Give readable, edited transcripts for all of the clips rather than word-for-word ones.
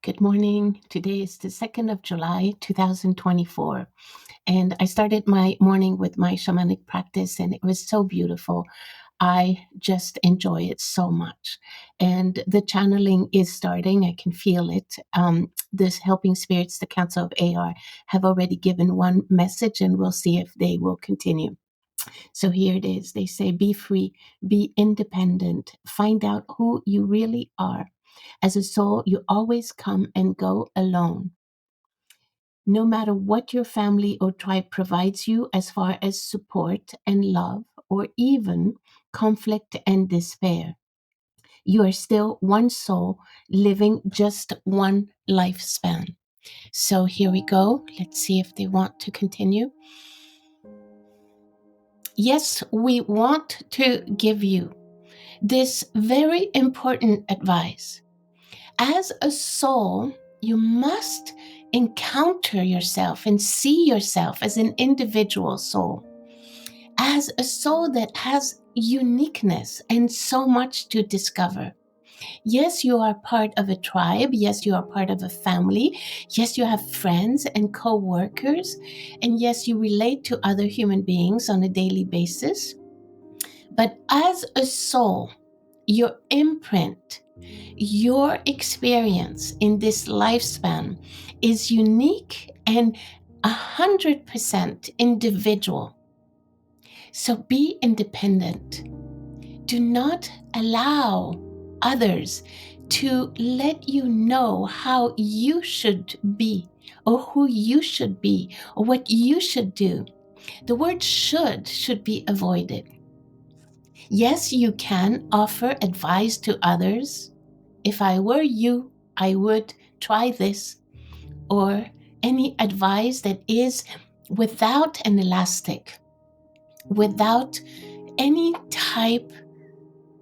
Good morning. Today is the 2nd of July, 2024. And I started my morning with my shamanic practice, and it was so beautiful. I just enjoy it so much. And the channeling is starting. I can feel it. This helping spirits, the Council of AR, have already given one message, and we'll see if they will continue. So here it is. They say, be free, be independent, find out who you really are. As a soul, you always come and go alone. No matter what your family or tribe provides you as far as support and love, or even conflict and despair, you are still one soul living just one lifespan. So here we go. Let's see if they want to continue. Yes, we want to give you this very important advice. As a soul, you must encounter yourself and see yourself as an individual soul, as a soul that has uniqueness and so much to discover. Yes, you are part of a tribe. Yes, you are part of a family. Yes, you have friends and co-workers. And yes, you relate to other human beings on a daily basis. But as a soul, your imprint, your experience in this lifespan is unique and 100% individual. So be independent. Do not allow others to let you know how you should be, or who you should be, or what you should do. The word should be avoided. Yes, you can offer advice to others. If I were you, I would try this, or any advice that is without an elastic, without any type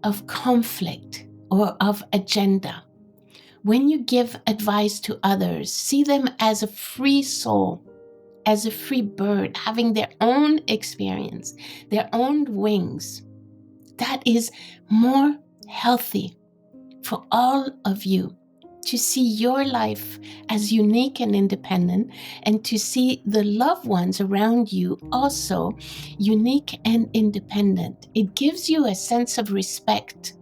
of conflict or of agenda. When you give advice to others, see them as a free soul, as a free bird, having their own experience, their own wings. That is more healthy for all of you, to see your life as unique and independent, and to see the loved ones around you also unique and independent. It gives you a sense of respect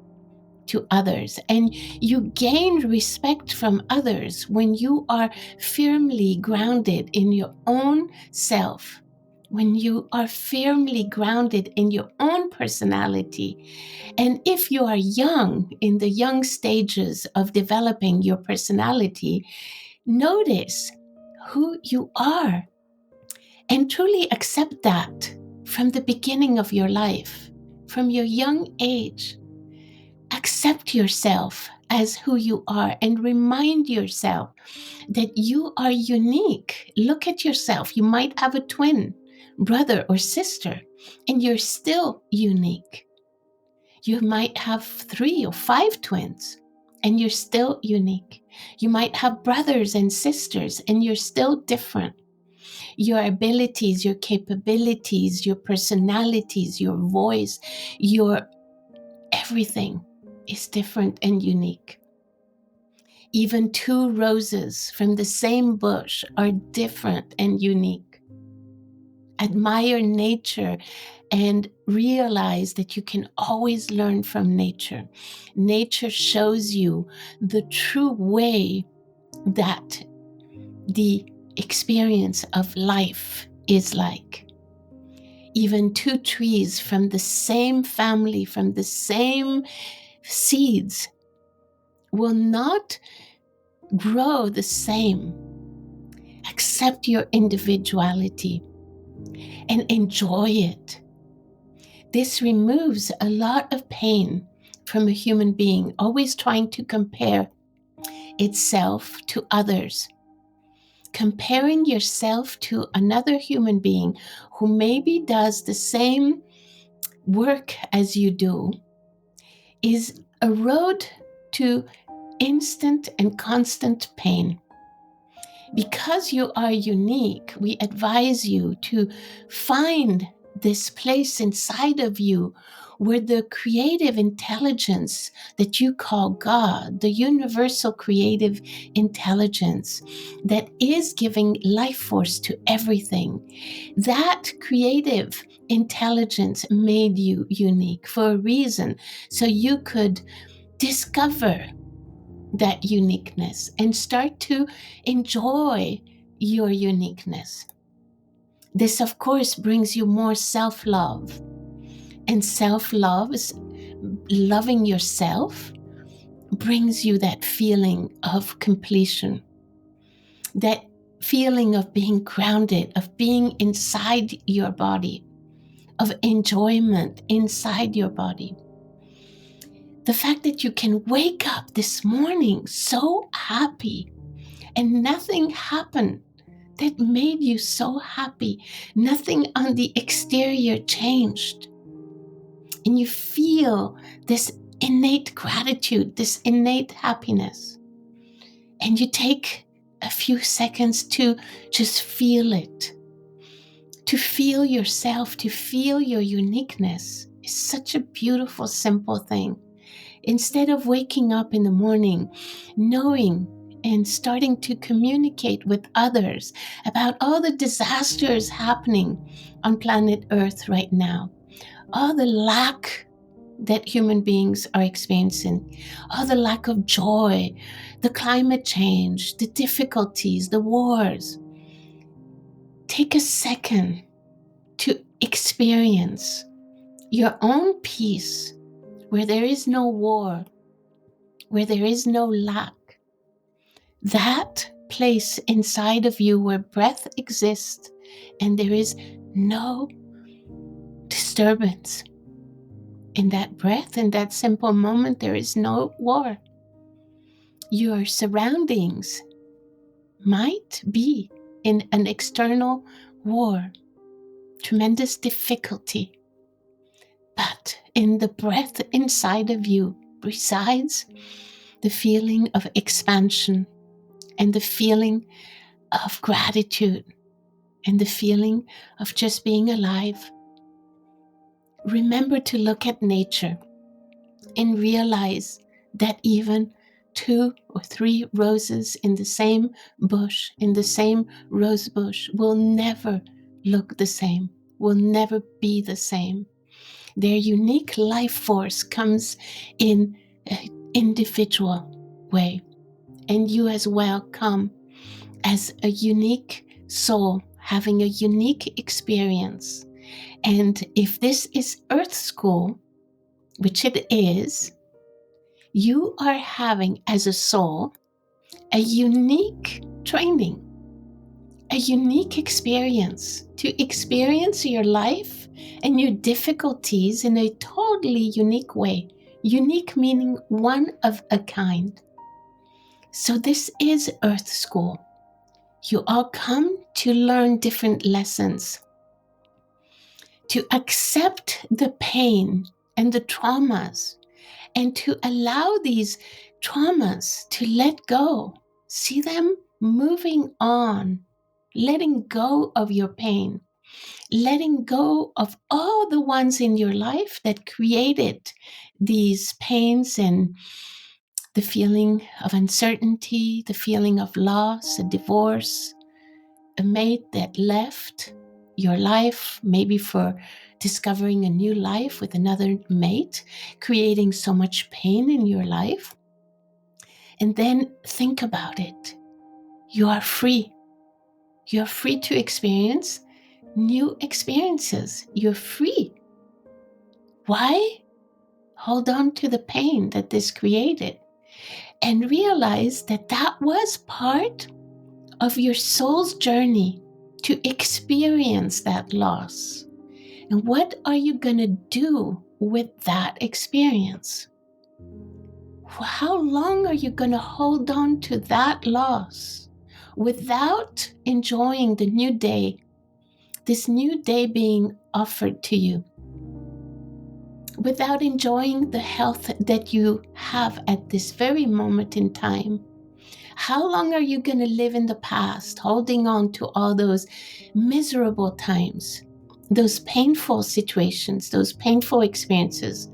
to others, and you gain respect from others when you are firmly grounded in your own self, when you are firmly grounded in your own personality. And if you are young, in the young stages of developing your personality, notice who you are and truly accept that from the beginning of your life, from your young age. Accept yourself as who you are and remind yourself that you are unique. Look at yourself. You might have a twin brother or sister, and you're still unique. You might have 3 or 5 twins, and you're still unique. You might have brothers and sisters, and you're still different. Your abilities, your capabilities, your personalities, your voice, your everything is different and unique. Even 2 roses from the same bush are different and unique. Admire nature and realize that you can always learn from nature. Nature shows you the true way that the experience of life is like. Even 2 trees from the same family, from the same seeds, will not grow the same. Accept your individuality and enjoy it. This removes a lot of pain from a human being, always trying to compare itself to others. Comparing yourself to another human being who maybe does the same work as you do is a road to instant and constant pain. Because you are unique, we advise you to find this place inside of you where the creative intelligence that you call God, the universal creative intelligence that is giving life force to everything, that creative intelligence made you unique for a reason, so you could discover that uniqueness and start to enjoy your uniqueness. This, of course, brings you more self-love. And self-love is loving yourself, brings you that feeling of completion, that feeling of being grounded, of being inside your body, of enjoyment inside your body. The fact that you can wake up this morning so happy and nothing happened that made you so happy. Nothing on the exterior changed. And you feel this innate gratitude, this innate happiness. And you take a few seconds to just feel it. To feel yourself, to feel your uniqueness is such a beautiful, simple thing. Instead of waking up in the morning knowing and starting to communicate with others about all the disasters happening on planet Earth right now, all the lack that human beings are experiencing, all the lack of joy, the climate change, the difficulties, the wars. Take a second to experience your own peace where there is no war, where there is no lack. That place inside of you where breath exists and there is no disturbance. In that breath, in that simple moment, there is no war. Your surroundings might be in an external war, tremendous difficulty. But in the breath inside of you resides the feeling of expansion and the feeling of gratitude and the feeling of just being alive. Remember to look at nature and realize that even 2 or 3 roses in the same bush, in the same rose bush, will never look the same, will never be the same. Their unique life force comes in an individual way. And you as well come as a unique soul, having a unique experience. And if this is Earth School, which it is, you are having as a soul a unique training, a unique experience to experience your life and your difficulties in a totally unique way. Unique meaning one of a kind. So this is Earth School. You all come to learn different lessons, to accept the pain and the traumas, and to allow these traumas to let go. See them moving on, letting go of your pain, letting go of all the ones in your life that created these pains and the feeling of uncertainty, the feeling of loss, a divorce, a mate that left your life, maybe for discovering a new life with another mate, creating so much pain in your life. And then think about it. You are free. You're free to experience new experiences. You're free. Why? Hold on to the pain that this created and realize that that was part of your soul's journey to experience that loss. And what are you going to do with that experience? How long are you going to hold on to that loss without enjoying the new day, this new day being offered to you, without enjoying the health that you have at this very moment in time? How long are you going to live in the past, holding on to all those miserable times those painful situations, those painful experiences,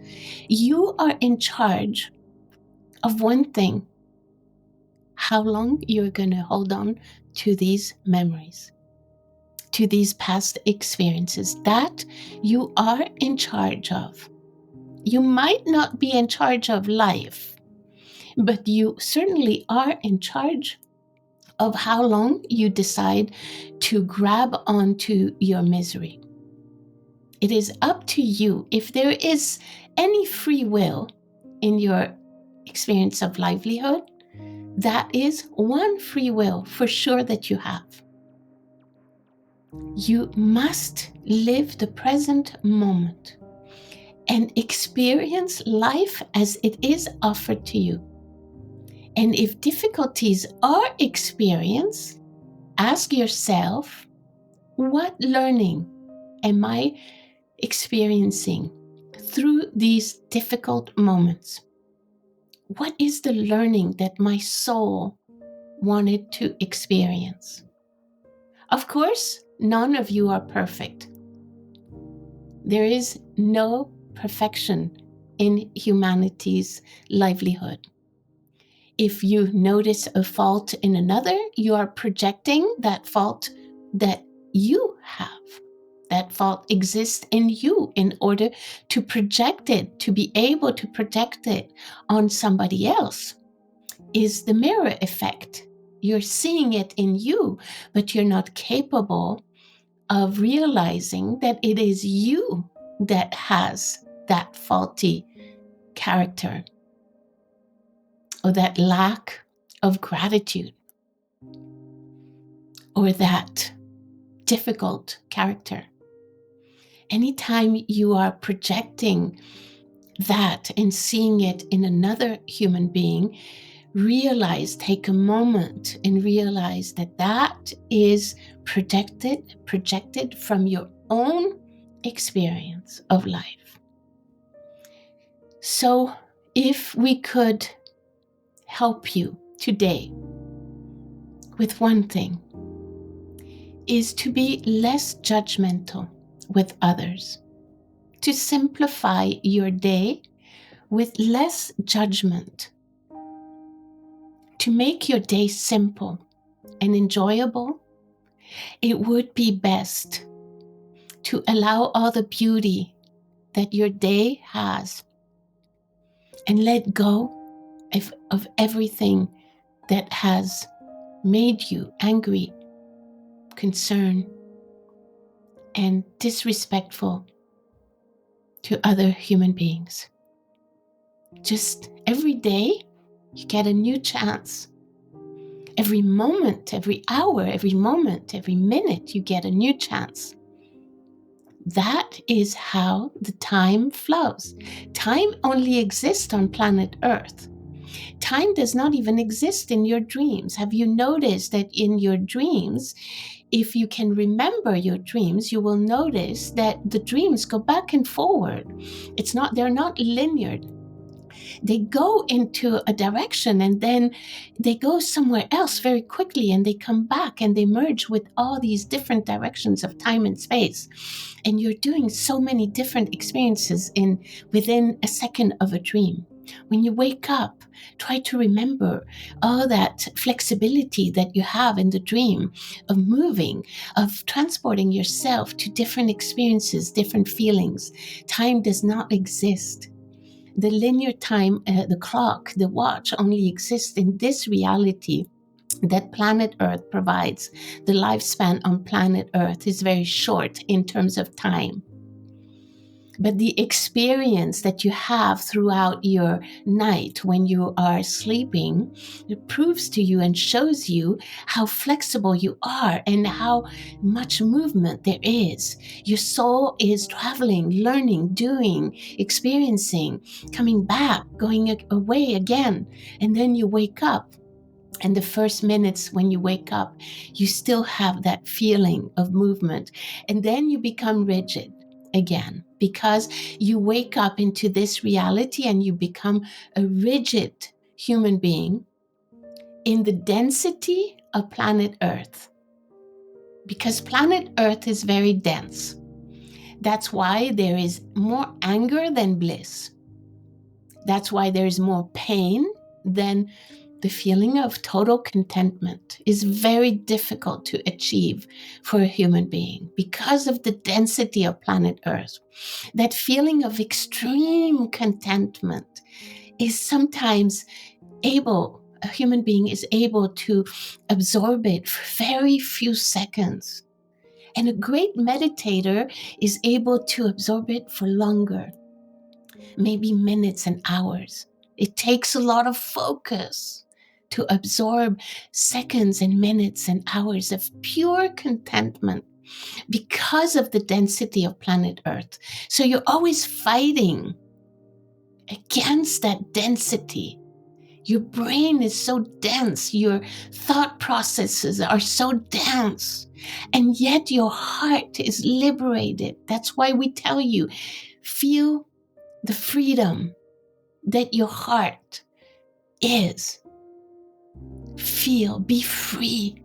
you are in charge of one thing: how long you're going to hold on to these memories, to these past experiences. That you are in charge of. You might not be in charge of life, but you certainly are in charge of how long you decide to grab onto your misery. It is up to you. If there is any free will in your experience of livelihood, that is one free will for sure that you have. You must live the present moment and experience life as it is offered to you. And if difficulties are experienced, ask yourself, what learning am I experiencing through these difficult moments? What is the learning that my soul wanted to experience? Of course, none of you are perfect. There is no perfection in humanity's livelihood. If you notice a fault in another, you are projecting that fault that you have. That fault exists in you in order to project it, to be able to project it on somebody else. Is the mirror effect. You're seeing it in you, but you're not capable of realizing that it is you that has that faulty character or that lack of gratitude or that difficult character. Anytime you are projecting that and seeing it in another human being, take a moment and realize that that is projected from your own experience of life. So if we could help you today with one thing, is to be less judgmental with others, to simplify your day with less judgment, to make your day simple and enjoyable. It would be best to allow all the beauty that your day has and let go of everything that has made you angry, concerned, and disrespectful to other human beings. Just every day, you get a new chance. Every moment, every hour, every moment, every minute, you get a new chance. That is how the time flows. Time only exists on planet Earth. Time does not even exist in your dreams. Have you noticed that in your dreams, if you can remember your dreams, you will notice that the dreams go back and forward. They're not linear. They go into a direction and then they go somewhere else very quickly and they come back and they merge with all these different directions of time and space. And you're doing so many different experiences within a second of a dream. When you wake up, try to remember all that flexibility that you have in the dream of moving, of transporting yourself to different experiences, different feelings. Time does not exist. The linear time, the clock, the watch only exists in this reality that planet Earth provides. The lifespan on planet Earth is very short in terms of time. But the experience that you have throughout your night when you are sleeping, it proves to you and shows you how flexible you are and how much movement there is. Your soul is traveling, learning, doing, experiencing, coming back, going away again. And then you wake up. And the first minutes when you wake up, you still have that feeling of movement. And then you become rigid again because you wake up into this reality and you become a rigid human being in the density of planet Earth. Because planet Earth is very dense. That's why there is more anger than bliss. That's why there is more pain than the feeling of total contentment. Is very difficult to achieve for a human being because of the density of planet Earth. That feeling of extreme contentment is sometimes a human being is able to absorb it for very few seconds. And a great meditator is able to absorb it for longer, maybe minutes and hours. It takes a lot of focus to absorb seconds and minutes and hours of pure contentment because of the density of planet Earth. So you're always fighting against that density. Your brain is so dense, your thought processes are so dense, and yet your heart is liberated. That's why we tell you, feel the freedom that your heart is. Feel, be free.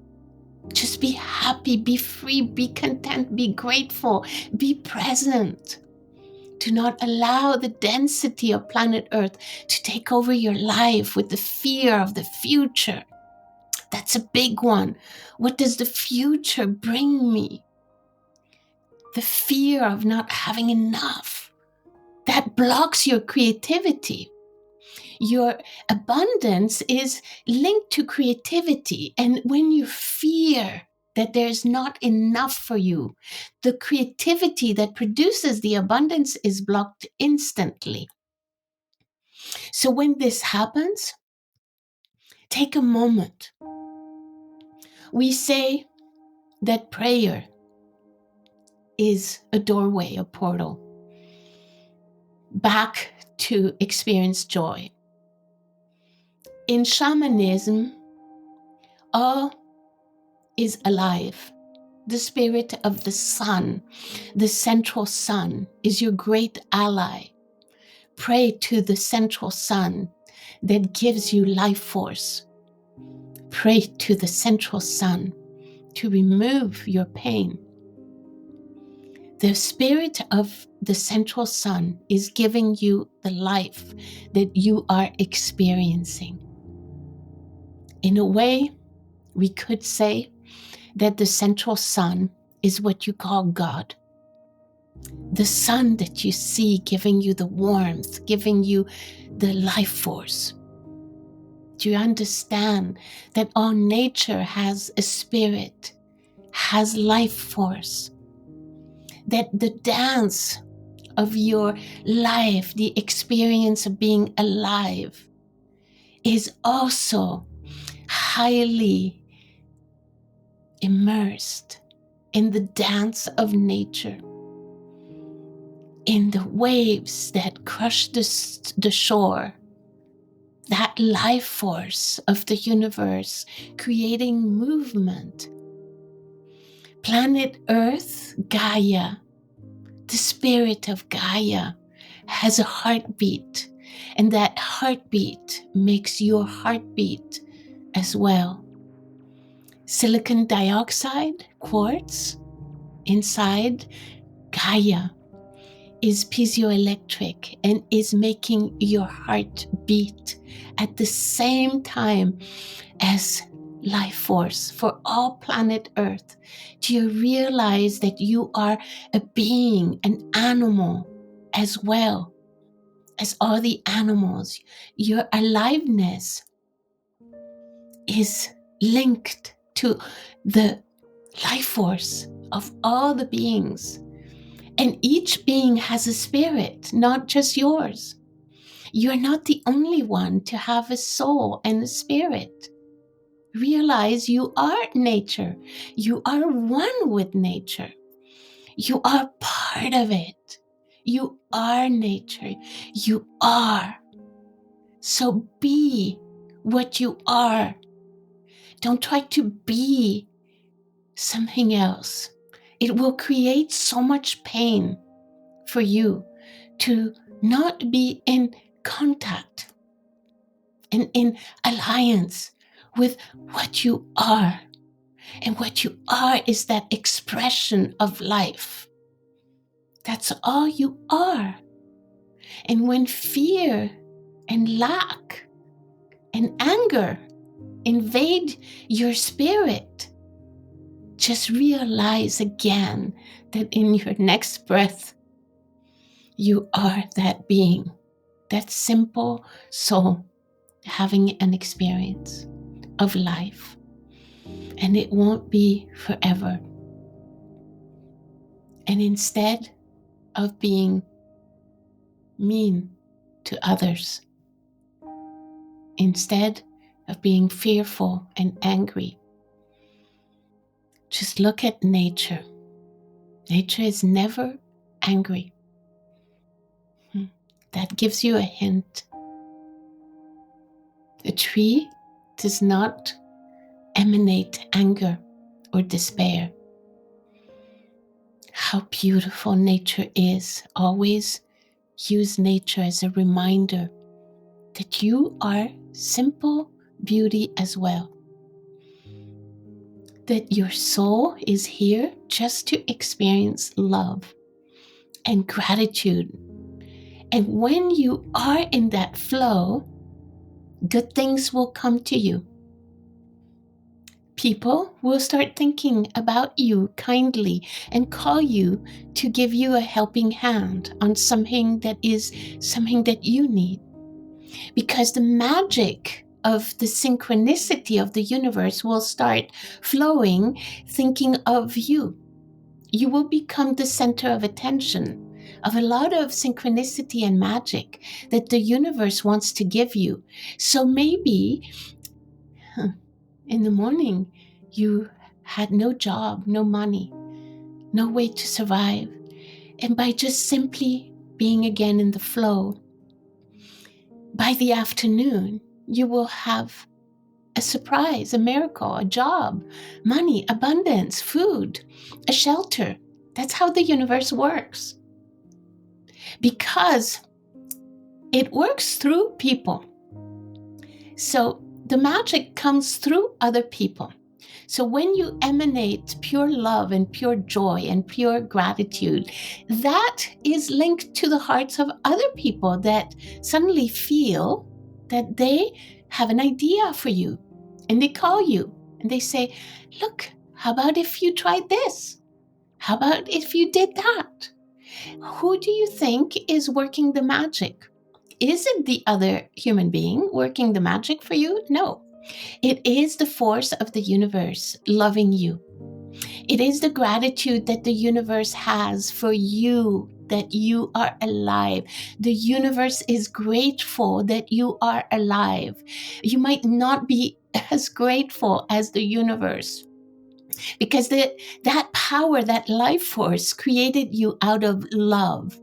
Just be happy, be free, be content, be grateful, be present. Do not allow the density of planet Earth to take over your life with the fear of the future. That's a big one. What does the future bring me? The fear of not having enough. That blocks your creativity. Your abundance is linked to creativity. And when you fear that there's not enough for you, the creativity that produces the abundance is blocked instantly. So when this happens, take a moment. We say that prayer is a doorway, a portal back to experience joy. In shamanism, all is alive. The spirit of the sun, the central sun, is your great ally. Pray to the central sun that gives you life force. Pray to the central sun to remove your pain. The spirit of the central sun is giving you the life that you are experiencing. In a way, we could say that the central sun is what you call God. The sun that you see giving you the warmth, giving you the life force. Do you understand that all nature has a spirit, has life force? That the dance of your life, the experience of being alive, is also highly immersed in the dance of nature, in the waves that crush the shore, that life force of the universe creating movement. Planet Earth, Gaia, the spirit of Gaia, has a heartbeat, and that heartbeat makes your heartbeat as well. Silicon dioxide, quartz, inside Gaia is piezoelectric and is making your heart beat at the same time as life force for all planet Earth. Do you realize that you are a being, an animal as well as all the animals? Your aliveness is linked to the life force of all the beings. And each being has a spirit, not just yours. You're not the only one to have a soul and a spirit. Realize you are nature. You are one with nature. You are part of it. You are nature. You are. So be what you are. Don't try to be something else. It will create so much pain for you to not be in contact and in alliance with what you are. And what you are is that expression of life. That's all you are. And when fear and lack and anger invade your spirit, just realize again that in your next breath, you are that being, that simple soul having an experience of life. And it won't be forever. And instead of being mean to others, instead of being fearful and angry, just look at nature. Nature is never angry. That gives you a hint. The tree does not emanate anger or despair. How beautiful nature is. Always use nature as a reminder that you are simple beauty as well. That your soul is here just to experience love and gratitude. And when you are in that flow, good things will come to you. People will start thinking about you kindly and call you to give you a helping hand on something that you need. Because the magic of the synchronicity of the universe will start flowing, thinking of you. You will become the center of attention of a lot of synchronicity and magic that the universe wants to give you. So maybe in the morning you had no job, no money, no way to survive. And by just simply being again in the flow, by the afternoon, you will have a surprise, a miracle, a job, money, abundance, food, a shelter. That's how the universe works. Because it works through people. So the magic comes through other people. So when you emanate pure love and pure joy and pure gratitude, that is linked to the hearts of other people that suddenly feel that they have an idea for you. And they call you and they say, look, how about if you tried this? How about if you did that? Who do you think is working the magic? Is it the other human being working the magic for you? No. It is the force of the universe loving you. It is the gratitude that the universe has for you, that you are alive. The universe is grateful that you are alive. You might not be as grateful as the universe because that power, that life force created you out of love.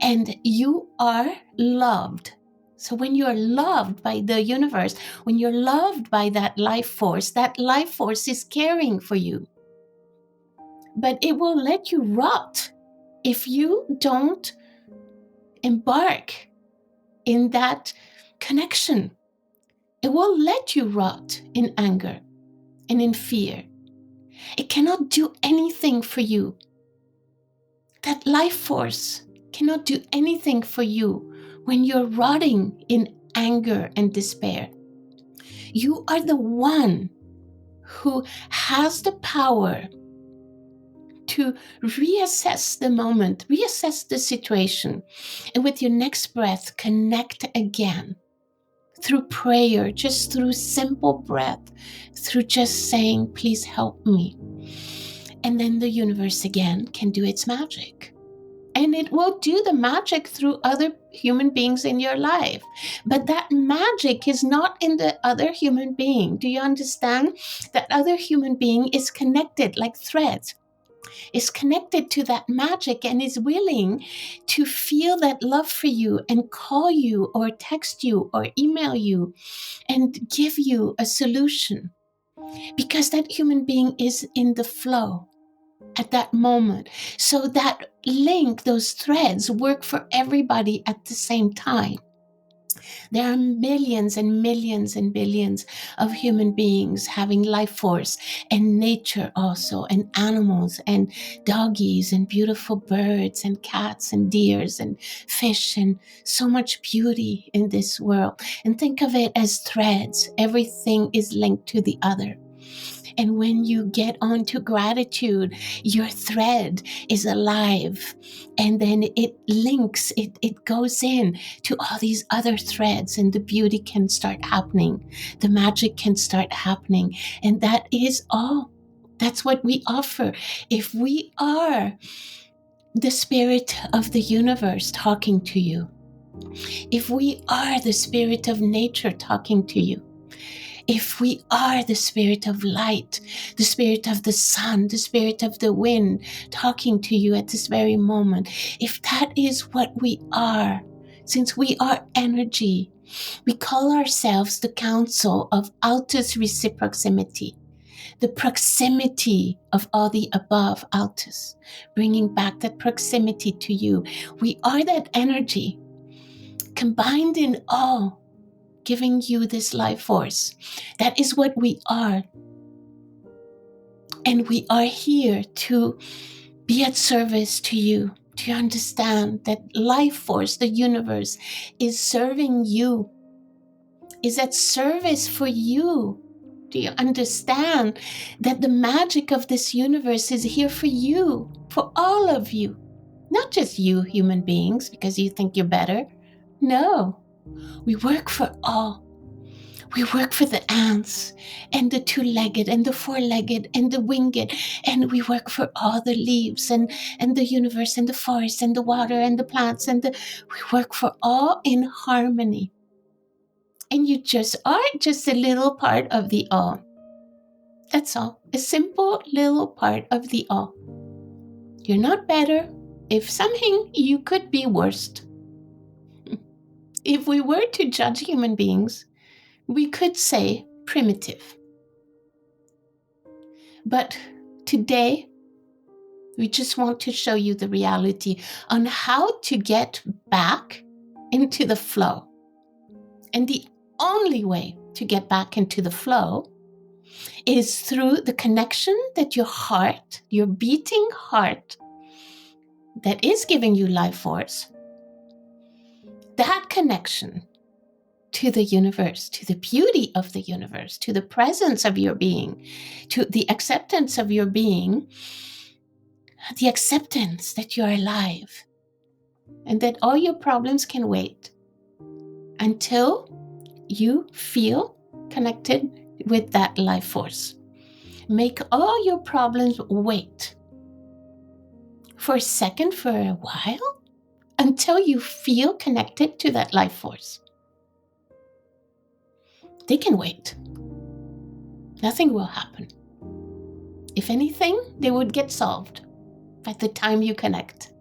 And you are loved. So when you're loved by the universe, when you're loved by that life force is caring for you. But it will let you rot if you don't embark in that connection. It will let you rot in anger and in fear. It cannot do anything for you. That life force cannot do anything for you when you're rotting in anger and despair. You are the one who has the power to reassess the moment, reassess the situation, and with your next breath, connect again through prayer, just through simple breath, through just saying, please help me. And then the universe again can do its magic. And it will do the magic through other human beings in your life. But that magic is not in the other human being. Do you understand? That other human being is connected like threads, is connected to that magic and is willing to feel that love for you and call you or text you or email you and give you a solution. Because that human being is in the flow at that moment. So that link, those threads work for everybody at the same time. There are millions and millions and billions of human beings having life force, and nature also, and animals and doggies and beautiful birds and cats and deers and fish, and so much beauty in this world. And think of it as threads. Everything is linked to the other. And when you get onto gratitude, your thread is alive. And then it links, it goes in to all these other threads, and the beauty can start happening. The magic can start happening. And that is all. That's what we offer. If we are the spirit of the universe talking to you, if we are the spirit of nature talking to you, if we are the spirit of light, the spirit of the sun, the spirit of the wind talking to you at this very moment, if that is what we are, since we are energy, we call ourselves the council of altus reciprocity, the proximity of all the above altus, bringing back that proximity to you. We are that energy combined in all, giving you this life force. That is what we are. And we are here to be at service to you. Do you understand that life force, the universe, is serving you, is at service for you? Do you understand that the magic of this universe is here for you, for all of you? Not just you human beings because you think you're better. No, we work for all. We work for the ants and the two-legged and the four-legged and the winged, and we work for all the leaves and the universe and the forest and the water and the plants, we work for all in harmony. And you just are just a little part of the all. That's all. A simple little part of the all. You're not better. If something, you could be worst. If we were to judge human beings, we could say primitive. But today, we just want to show you the reality on how to get back into the flow. And the only way to get back into the flow is through the connection that your heart, your beating heart, that is giving you life force, that connection to the universe, to the beauty of the universe, to the presence of your being, to the acceptance of your being, the acceptance that you're alive and that all your problems can wait until you feel connected with that life force. Make all your problems wait for a second, for a while, until you feel connected to that life force. They can wait. Nothing will happen. If anything, they would get solved by the time you connect.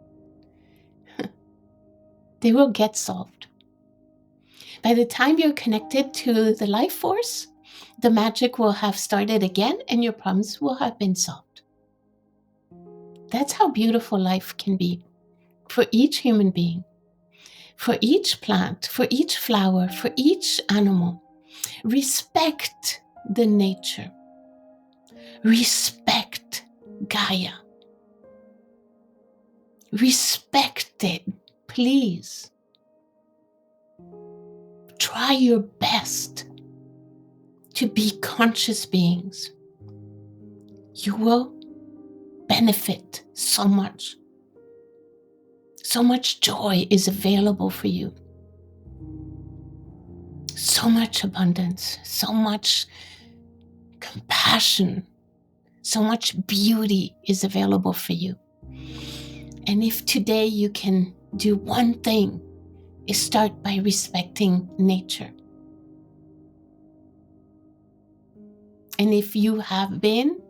They will get solved. By the time you're connected to the life force, the magic will have started again and your problems will have been solved. That's how beautiful life can be for each human being, for each plant, for each flower, for each animal. Respect the nature. Respect Gaia. Respect it, please. Try your best to be conscious beings. You will benefit so much. So much joy is available for you. So much abundance, so much compassion, so much beauty is available for you. And if today you can do one thing, is start by respecting nature. And if you have been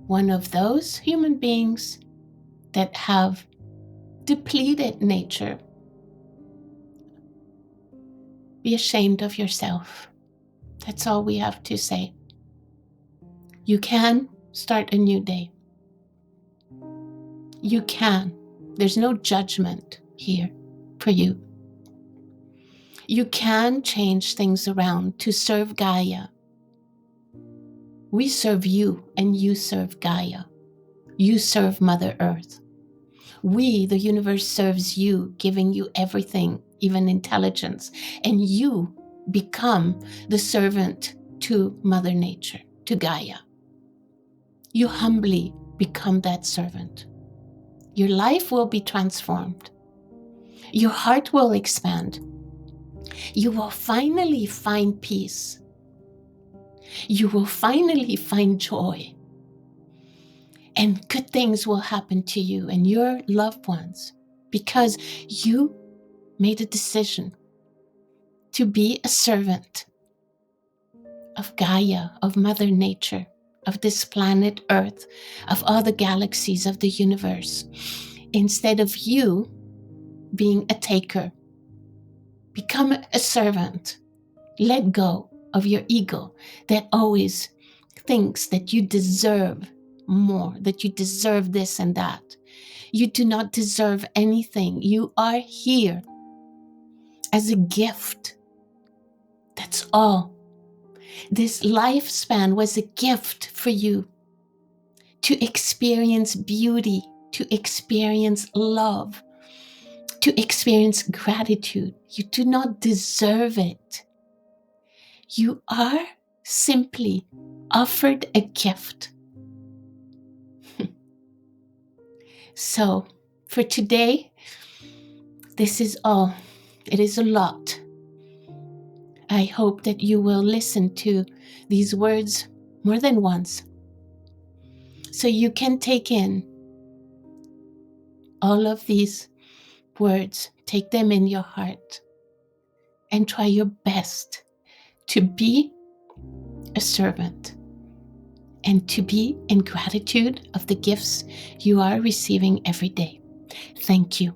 one of those human beings that have depleted nature, be ashamed of yourself. That's all we have to say. You can start a new day. You can. There's no judgment here for you. You can change things around to serve Gaia. We serve you and you serve Gaia. You serve Mother Earth. We, the universe, serves you, giving you everything, even intelligence. And you become the servant to Mother Nature, to Gaia. You humbly become that servant. Your life will be transformed. Your heart will expand. You will finally find peace. You will finally find joy. And good things will happen to you and your loved ones because you made a decision to be a servant of Gaia, of Mother Nature, of this planet Earth, of all the galaxies of the universe. Instead of you being a taker, become a servant. Let go of your ego that always thinks that you deserve more, that you deserve this and that. You do not deserve anything. You are here as a gift. That's all. This lifespan was a gift for you to experience beauty, to experience love, to experience gratitude. You do not deserve it. You are simply offered a gift. So, for today, this is all. It is a lot. I hope that you will listen to these words more than once so you can take in all of these words, take them in your heart, and try your best to be a servant and to be in gratitude of the gifts you are receiving every day. Thank you.